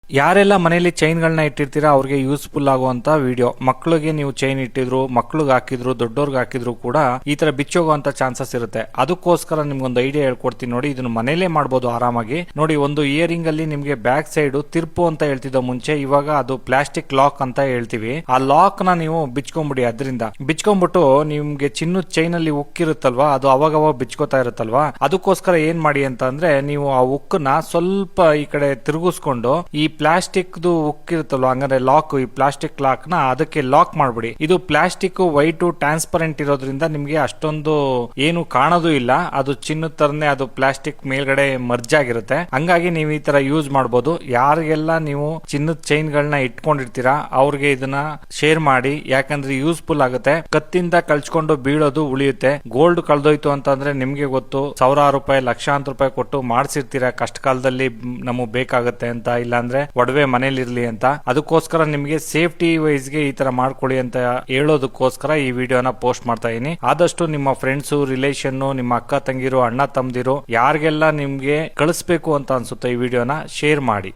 ಯಾರೆಲ್ಲ ಮನೆಯಲ್ಲಿ ಚೈನ್ಗಳನ್ನ ಇಟ್ಟಿರ್ತೀರಾ ಅವ್ರಿಗೆ ಯೂಸ್ಫುಲ್ ಆಗುವಂತ ವಿಡಿಯೋ. ಮಕ್ಕಳಿಗೆ ನೀವು ಚೈನ್ ಇಟ್ಟಿದ್ರು, ಮಕ್ಳಿಗೆ ಹಾಕಿದ್ರು, ದೊಡ್ಡೋರ್ಗೆ ಹಾಕಿದ್ರು ಕೂಡ ಈ ತರ ಬಿಚ್ಚೋಗುವಂತ ಚಾನ್ಸಸ್ ಇರುತ್ತೆ. ಅದಕ್ಕೋಸ್ಕರ ನಿಮ್ಗೊಂದು ಐಡಿಯಾ ಹೇಳ್ಕೊಡ್ತೀನಿ ನೋಡಿ. ಇದನ್ನ ಮನೇಲೆ ಮಾಡ್ಬೋದು ಆರಾಮಾಗಿ. ನೋಡಿ, ಒಂದು ಇಯರಿಂಗ್ ಅಲ್ಲಿ ನಿಮ್ಗೆ ಬ್ಯಾಕ್ ಸೈಡ್ ತಿರ್ಪು ಅಂತ ಹೇಳ್ತಿದ್ದ ಮುಂಚೆ, ಇವಾಗ ಅದು ಪ್ಲಾಸ್ಟಿಕ್ ಲಾಕ್ ಅಂತ ಹೇಳ್ತೀವಿ. ಆ ಲಾಕ್ ನ ನೀವು ಬಿಚ್ಕೊಂಡ್ಬಿಡಿ. ಅದರಿಂದ ಬಿಚ್ಕೊಂಡ್ಬಿಟ್ಟು ನಿಮ್ಗೆ ಚಿನ್ನದ ಚೈನ್ ಅಲ್ಲಿ ಉಕ್ಕಿರುತ್ತಲ್ವಾ, ಅದು ಅವಾಗ ಬಿಚ್ಕೋತಾ ಇರುತ್ತಲ್ವಾ. ಅದಕ್ಕೋಸ್ಕರ ಏನ್ ಮಾಡಿ ಅಂತ ಅಂದ್ರೆ, ನೀವು ಆ ಉಕ್ಕನ್ನ ಸ್ವಲ್ಪ ಈ ಕಡೆ ತಿರುಗಿಸ್ಕೊಂಡು ಈ ಪ್ಲಾಸ್ಟಿಕ್ ಉಕ್ಕಿರುತ್ತಲ್ವ, ಹಂಗಾರೆ ಲಾಕ್, ಈ ಪ್ಲಾಸ್ಟಿಕ್ ಲಾಕ್ ನ ಅದಕ್ಕೆ ಲಾಕ್ ಮಾಡ್ಬಿಡಿ. ಇದು ಪ್ಲಾಸ್ಟಿಕ್ ವೈಟ್ ಟ್ರಾನ್ಸ್ಪರೆಂಟ್ ಇರೋದ್ರಿಂದ ನಿಮ್ಗೆ ಅಷ್ಟೊಂದು ಏನು ಕಾಣೋದು ಇಲ್ಲ. ಅದು ಚಿನ್ನದ ತರನೇ ಅದು ಪ್ಲಾಸ್ಟಿಕ್ ಮೇಲ್ಗಡೆ ಮರ್ಜ್ ಆಗಿರುತ್ತೆ. ಹಂಗಾಗಿ ನೀವು ಈ ತರ ಯೂಸ್ ಮಾಡಬಹುದು. ಯಾರಿಗೆಲ್ಲ ನೀವು ಚಿನ್ನದ ಚೈನ್ ಗಳನ್ನ ಇಟ್ಕೊಂಡಿರ್ತೀರಾ ಅವ್ರಿಗೆ ಇದನ್ನ ಶೇರ್ ಮಾಡಿ, ಯಾಕಂದ್ರೆ ಯೂಸ್ಫುಲ್ ಆಗುತ್ತೆ. ಕತ್ತಿಂದ ಕಳ್ಸ್ಕೊಂಡು ಬೀಳೋದು ಉಳಿಯುತ್ತೆ. ಗೋಲ್ಡ್ ಕಳ್ದೋಯ್ತು ಅಂತಂದ್ರೆ ನಿಮ್ಗೆ ಗೊತ್ತು, ಸಾವಿರಾರು ರೂಪಾಯಿ, ಲಕ್ಷಾಂತರ ರೂಪಾಯಿ ಕೊಟ್ಟು ಮಾಡ್ಸಿರ್ತೀರಾ ಕಷ್ಟ ಕಾಲದಲ್ಲಿ ನಮಗ್ ಬೇಕಾಗುತ್ತೆ ಅಂತ, ಇಲ್ಲಾಂದ್ರೆ ಒಡವೆ ಮನೇಲಿ ಇರ್ಲಿ ಅಂತ. ಅದಕ್ಕೋಸ್ಕರ ನಿಮಗೆ ಸೇಫ್ಟಿ ವೈಸ್ ಗೆ ಈ ತರ ಮಾಡ್ಕೊಳ್ಳಿ ಅಂತ ಹೇಳೋದಕ್ಕೋಸ್ಕರ ಈ ವಿಡಿಯೋನ ಪೋಸ್ಟ್ ಮಾಡ್ತಾ ಇದೀನಿ. ಆದಷ್ಟು ನಿಮ್ಮ ಫ್ರೆಂಡ್ಸ್, ರಿಲೇಷನ್, ನಿಮ್ಮ ಅಕ್ಕ ತಂಗಿರು, ಅಣ್ಣ ತಮ್ಮದಿರು ಯಾರಿಗೆಲ್ಲ ನಿಮ್ಗೆ ಕಳಿಸ್ಬೇಕು ಅಂತ ಅನ್ಸುತ್ತೆ ಈ ವಿಡಿಯೋನ ಶೇರ್ ಮಾಡಿ.